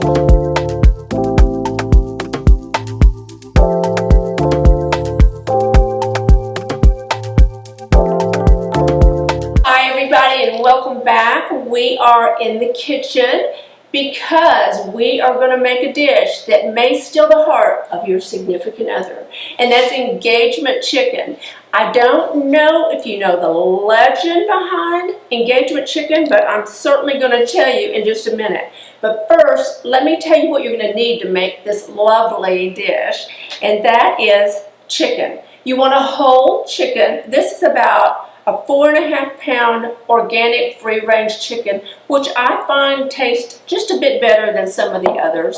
Hi everybody and welcome back. We are in the kitchen because we are going to make a dish that may steal the heart of your significant other, and that's engagement chicken. I don't know if you know the legend behind engagement chicken, but I'm certainly going to tell you in just a minute. But first, let me tell you what you're going to need to make this lovely dish, and that is chicken. You want a whole chicken. This is about a 4.5 pound organic free-range chicken, which I find tastes just a bit better than some of the others.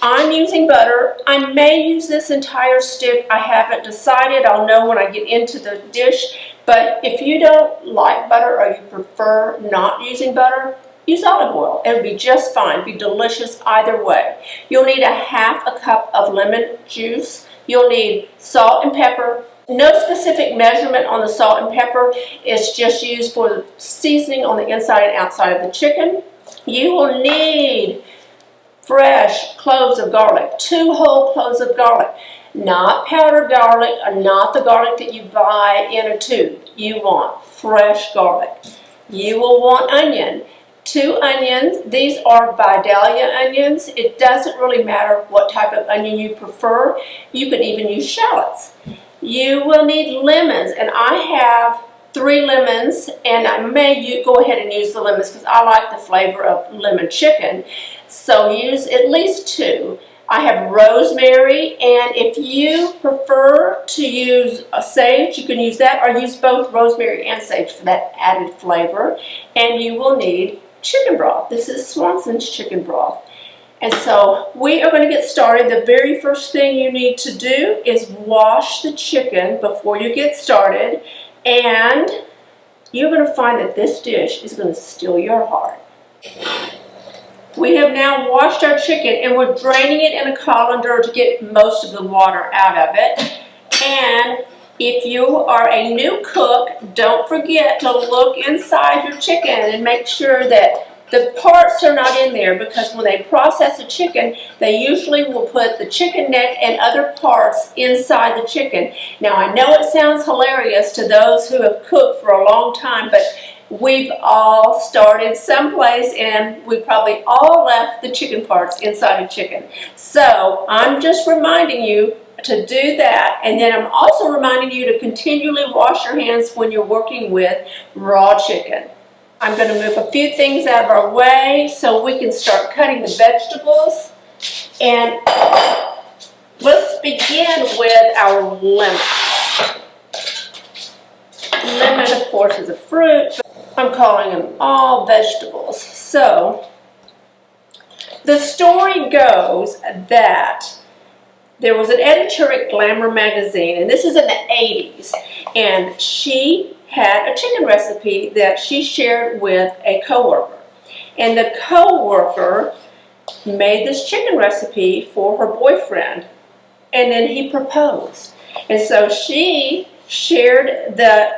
I'm using butter. I may use this entire stick. I haven't decided. I'll know when I get into the dish. But if you don't like butter or you prefer not using butter, use olive oil. It'll be just fine. It'll be delicious either way. You'll need a 1/2 cup of lemon juice. You'll need salt and pepper. No specific measurement on the salt and pepper. It's just used for seasoning on the inside and outside of the chicken. You will need fresh cloves of garlic, 2 whole cloves of garlic. Not powdered garlic, or not the garlic that you buy in a tube. You want fresh garlic. You will want onion. 2 onions. These are Vidalia onions. It doesn't really matter what type of onion you prefer. You can even use shallots. You will need lemons, and I have 3 lemons, and I may go ahead and use the lemons because I like the flavor of lemon chicken. So use at least 2. I have rosemary, and if you prefer to use a sage, you can use that, or use both rosemary and sage for that added flavor. And you will need chicken broth. This is Swanson's chicken broth. And so we are going to get started. The very first thing you need to do is wash the chicken before you get started. And you're going to find that this dish is going to steal your heart. We have now washed our chicken and we're draining it in a colander to get most of the water out of it. And if you are a new cook, don't forget to look inside your chicken and make sure that the parts are not in there, because when they process the chicken, they usually will put the chicken neck and other parts inside the chicken. Now, I know it sounds hilarious to those who have cooked for a long time, but we've all started someplace and we probably all left the chicken parts inside a chicken. So I'm just reminding you to do that, and then I'm also reminding you to continually wash your hands when you're working with raw chicken. I'm going to move a few things out of our way so we can start cutting the vegetables. And let's begin with our lemon. Lemon, of course, is a fruit, but I'm calling them all vegetables. So the story goes that there was an editor at Glamour magazine, and this is in the 80s, and she had a chicken recipe that she shared with a coworker. And the coworker made this chicken recipe for her boyfriend, and then he proposed. And so she shared the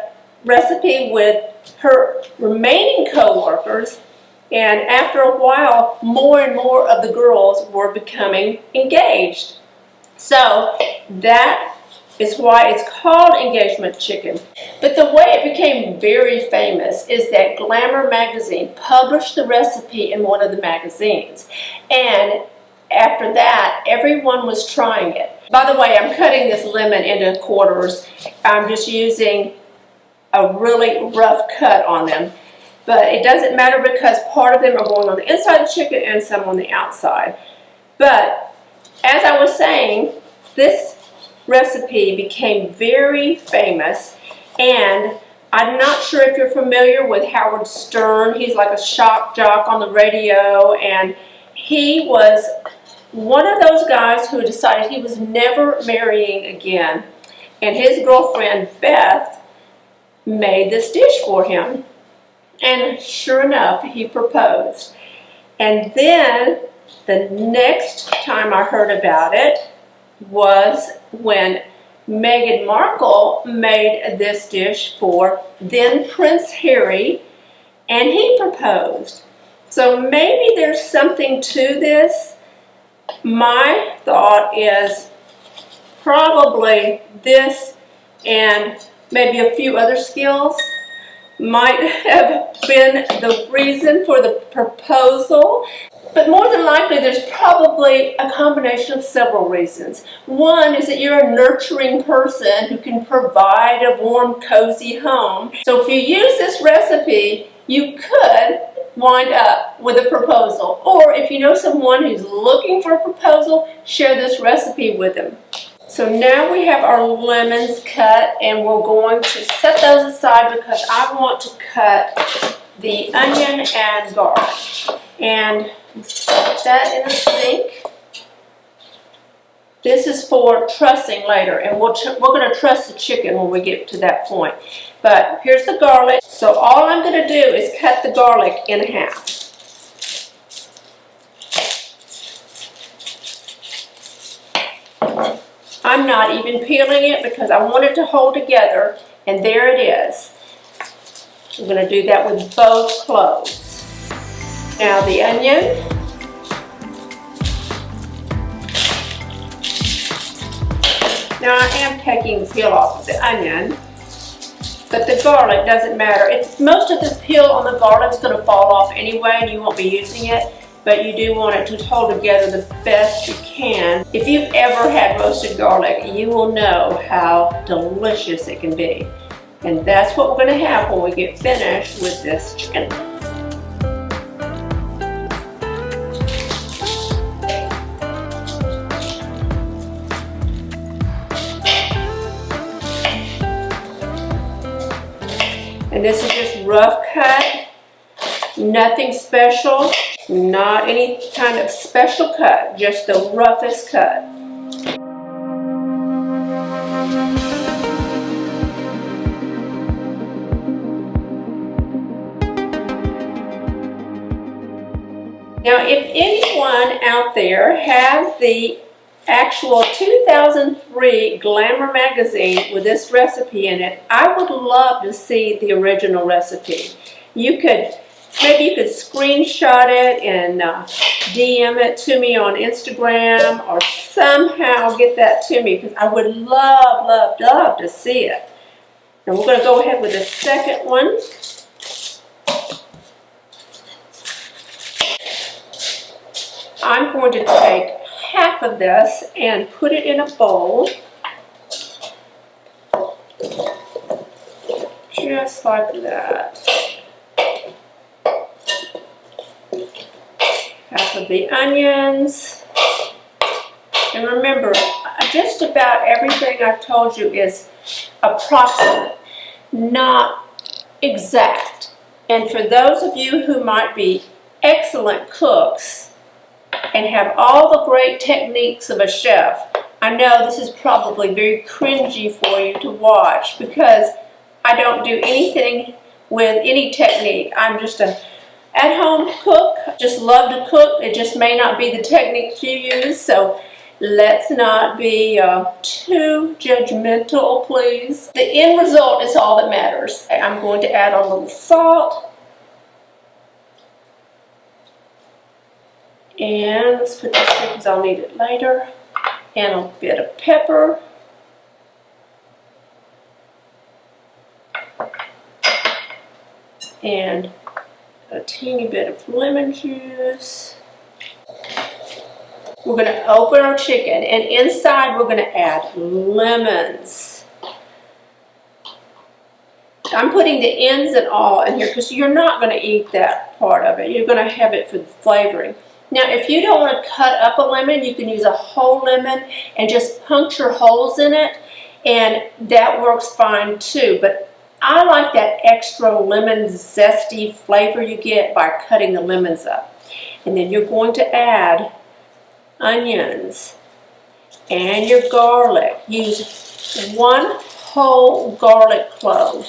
recipe with her remaining coworkers, and after a while, more and more of the girls were becoming engaged. So that is why it's called engagement chicken. But the way it became very famous is that Glamour magazine published the recipe in one of the magazines. And after that, everyone was trying it. By the way, I'm cutting this lemon into quarters. I'm just using a really rough cut on them. But it doesn't matter because part of them are going on the inside of the chicken and some on the outside. But as I was saying, this recipe became very famous, and I'm not sure if you're familiar with Howard Stern. He's like a shock jock on the radio, and he was one of those guys who decided he was never marrying again, and his girlfriend Beth made this dish for him, and sure enough, he proposed. And then the next time I heard about it was when Meghan Markle made this dish for then Prince Harry, and he proposed. So maybe there's something to this. My thought is probably this and maybe a few other skills might have been the reason for the proposal. But more than likely, there's probably a combination of several reasons. One is that you're a nurturing person who can provide a warm, cozy home. So if you use this recipe, you could wind up with a proposal. Or if you know someone who's looking for a proposal, share this recipe with them. So now we have our lemons cut, and we're going to set those aside because I want to cut the onion and garlic. And put that in the sink. This is for trussing later, and we're going to truss the chicken when we get to that point. But here's the garlic. So all I'm going to do is cut the garlic in half. I'm not even peeling it because I want it to hold together, and there it is. I'm going to do that with both cloves. Now the onion. Now I am taking the peel off of the onion, but the garlic doesn't matter. Most of the peel on the garlic is going to fall off anyway, and you won't be using it, but you do want it to hold together the best you can. If you've ever had roasted garlic, you will know how delicious it can be. And that's what we're going to have when we get finished with this chicken. And this is just rough cut, nothing special, not any kind of special cut, just the roughest cut. Now, if anyone out there has the actual 2003 Glamour magazine with this recipe in it, I would love to see the original recipe. Maybe you could screenshot it and DM it to me on Instagram, or somehow get that to me, because I would love, love, love to see it. And we're going to go ahead with the second one. I'm going to take half of this and put it in a bowl, just like that. Half of the onions. And remember, just about everything I've told you is approximate, not exact. And for those of you who might be excellent cooks and have all the great techniques of a chef, I know this is probably very cringy for you to watch, because I don't do anything with any technique. I'm just a at-home cook, just love to cook. It just may not be the techniques you use, so let's not be too judgmental, please. The end result is all that matters. I'm going to add a little salt. And let's put this here because I'll need it later. And a bit of pepper. And a teeny bit of lemon juice. We're going to open our chicken, and inside we're going to add lemons. I'm putting the ends and all in here because you're not going to eat that part of it. You're going to have it for the flavoring. Now, if you don't want to cut up a lemon, you can use a whole lemon and just puncture holes in it, and that works fine too. But I like that extra lemon zesty flavor you get by cutting the lemons up. And then you're going to add onions and your garlic. Use one whole garlic clove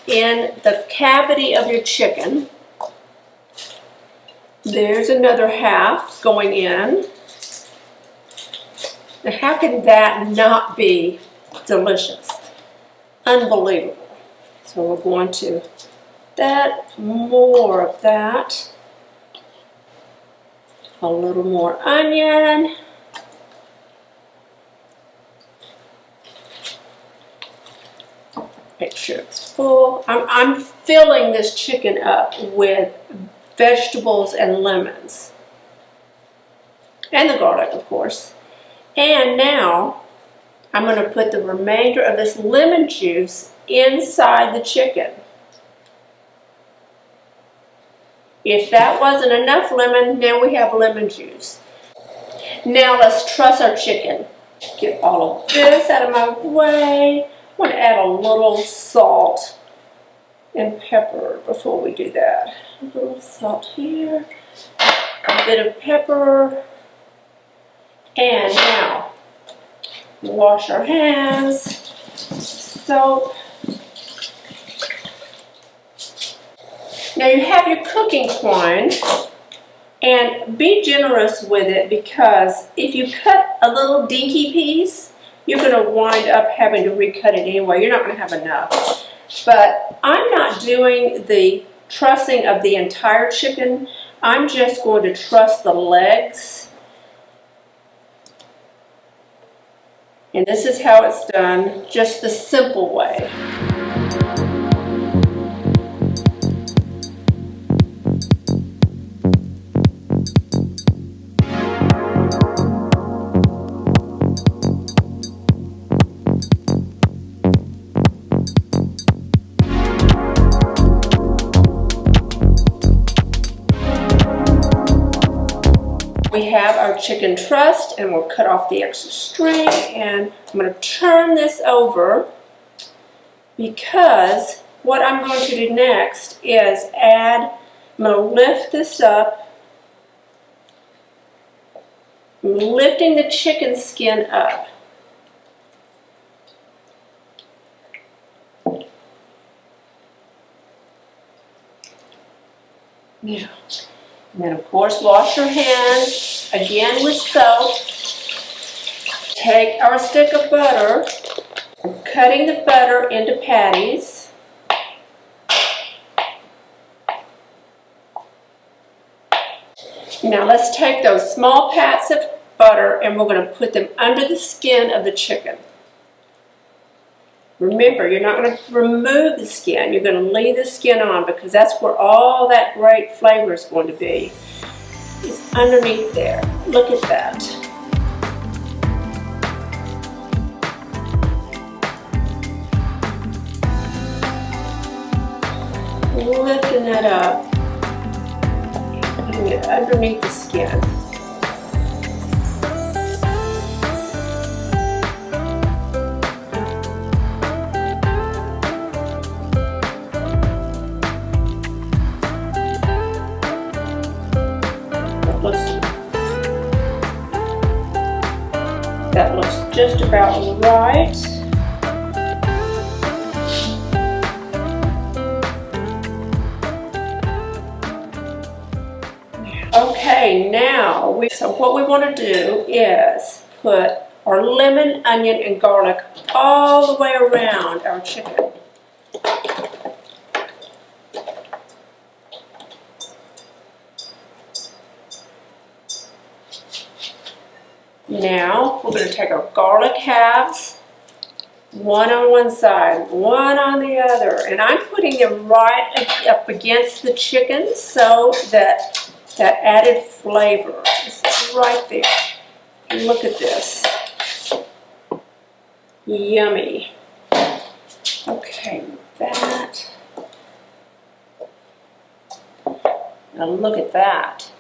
in the cavity of your chicken. There's another half going in. Now, how can that not be delicious? Unbelievable. So we're going to add more of that. A little more onion. Make sure it's full. I'm filling this chicken up with vegetables and lemons. And the garlic, of course. And now I'm going to put the remainder of this lemon juice inside the chicken. If that wasn't enough lemon, now we have lemon juice. Now let's truss our chicken. Get all of this out of my way. I want to add a little salt and pepper before we do that. A little salt here, a bit of pepper, and now wash our hands, soap. Now you have your cooking twine, and be generous with it, because if you cut a little dinky piece, you're going to wind up having to recut it anyway. You're not going to have enough. But I'm not doing the trussing of the entire chicken. I'm just going to truss the legs. And this is how it's done, just the simple way. We have our chicken trussed, and we'll cut off the extra string, and I'm going to turn this over, because what I'm going to do next is I'm going to lift this up. I'm lifting the chicken skin up. Now, and then of course wash your hands again with soap. Take our stick of butter. I'm cutting the butter into patties. Now let's take those small pats of butter and we're going to put them under the skin of the chicken. Remember, you're not going to remove the skin. You're going to leave the skin on, because that's where all that great flavor is going to be. It's underneath there. Look at that. Lifting that up, putting it underneath the skin. That looks just about right. Okay, now so what we want to do is put our lemon, onion, and garlic all the way around our chicken. Now we're going to take our garlic halves, one on one side, one on the other, and I'm putting them right up against the chicken so that that added flavor is right there. And look at this. Yummy. Okay, that. Now look at that.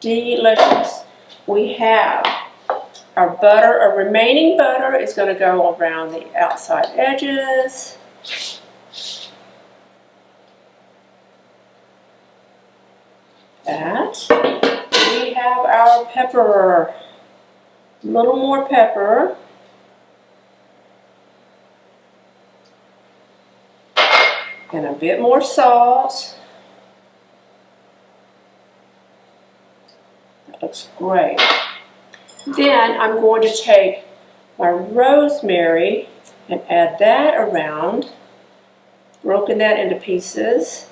Delicious. We have our butter, our remaining butter is going to go around the outside edges. That. We have our pepper. A little more pepper. And a bit more salt. That looks great. Then I'm going to take my rosemary and add that around, broken that into pieces.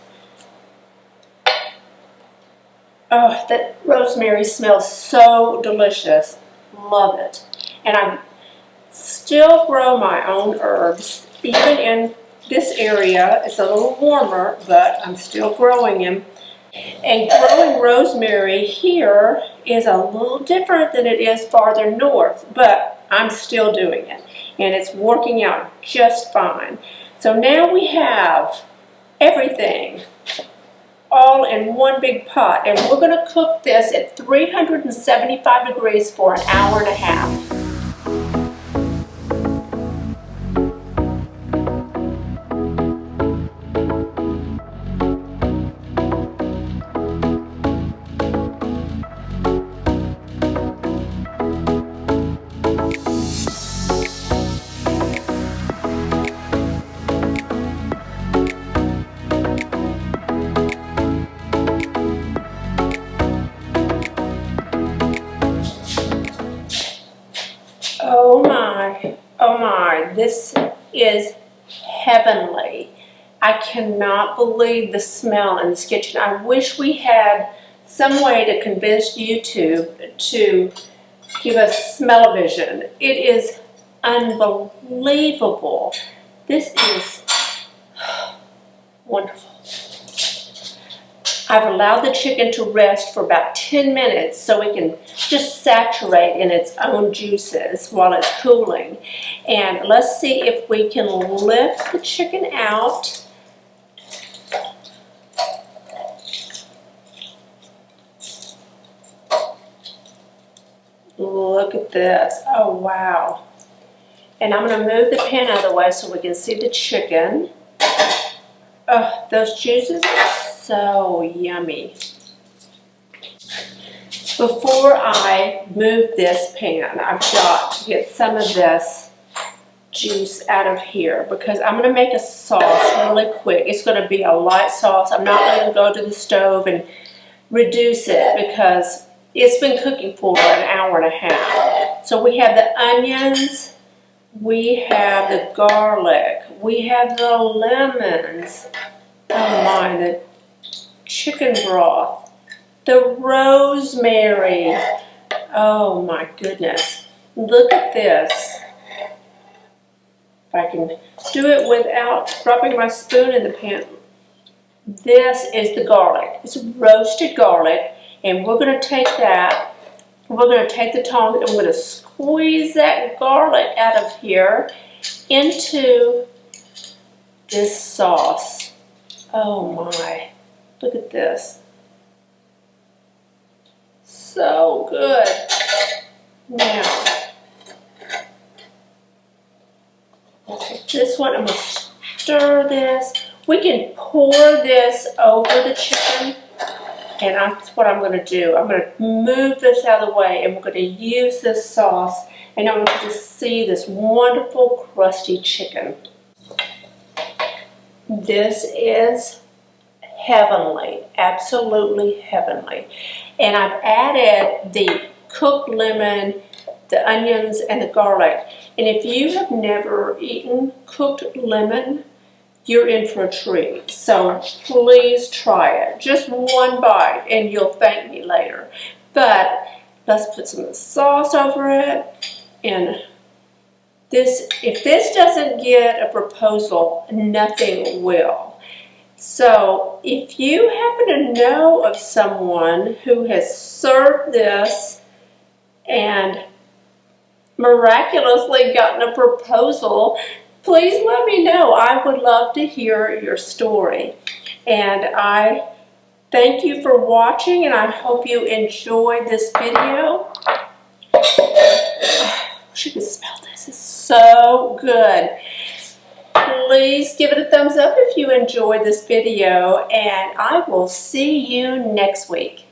Oh, that rosemary smells so delicious. Love it. And I still grow my own herbs, even in this area. It's a little warmer, but I'm still growing them. And growing rosemary here is a little different than it is farther north, but I'm still doing it. And it's working out just fine. So now we have everything all in one big pot. And we're going to cook this at 375 degrees for an hour and a half. Oh my, this is heavenly. I cannot believe the smell in this kitchen. I wish we had some way to convince YouTube to give us smell-o-vision. It is unbelievable. This is wonderful. I've allowed the chicken to rest for about 10 minutes so it can just saturate in its own juices while it's cooling. And let's see if we can lift the chicken out. Look at this. Oh, wow. And I'm going to move the pan out of the way so we can see the chicken. Oh, those juices are so yummy. Before I move this pan, I've got to get some of this juice out of here because I'm going to make a sauce really quick. It's going to be a light sauce. I'm not going to go to the stove and reduce it because it's been cooking for an hour and a half. So we have the onions, we have the garlic, we have the lemons, oh my, the chicken broth, the rosemary. Oh my goodness. Look at this. If I can do it without dropping my spoon in the pan. This is the garlic. It's roasted garlic, and we're going to take that. We're going to take the tongs and we're going to squeeze that garlic out of here into this sauce. Oh my. Look at this. So good. Now, I'll take this one. I'm going to stir this. We can pour this over the chicken, and that's what I'm going to do. I'm going to move this out of the way, and we're going to use this sauce, and I want you to see this wonderful crusty chicken. This is heavenly, absolutely heavenly. And I've added the cooked lemon, the onions, and the garlic. And if you have never eaten cooked lemon, you're in for a treat. So please try it. Just one bite and you'll thank me later. But let's put some sauce over it. And this, if this doesn't get a proposal, nothing will. So if you happen to know of someone who has served this and miraculously gotten a proposal, please let me know. I would love to hear your story. And I thank you for watching, and I hope you enjoyed this video. Oh, you can smell this. It's so good. Please give it a thumbs up if you enjoyed this video, and I will see you next week.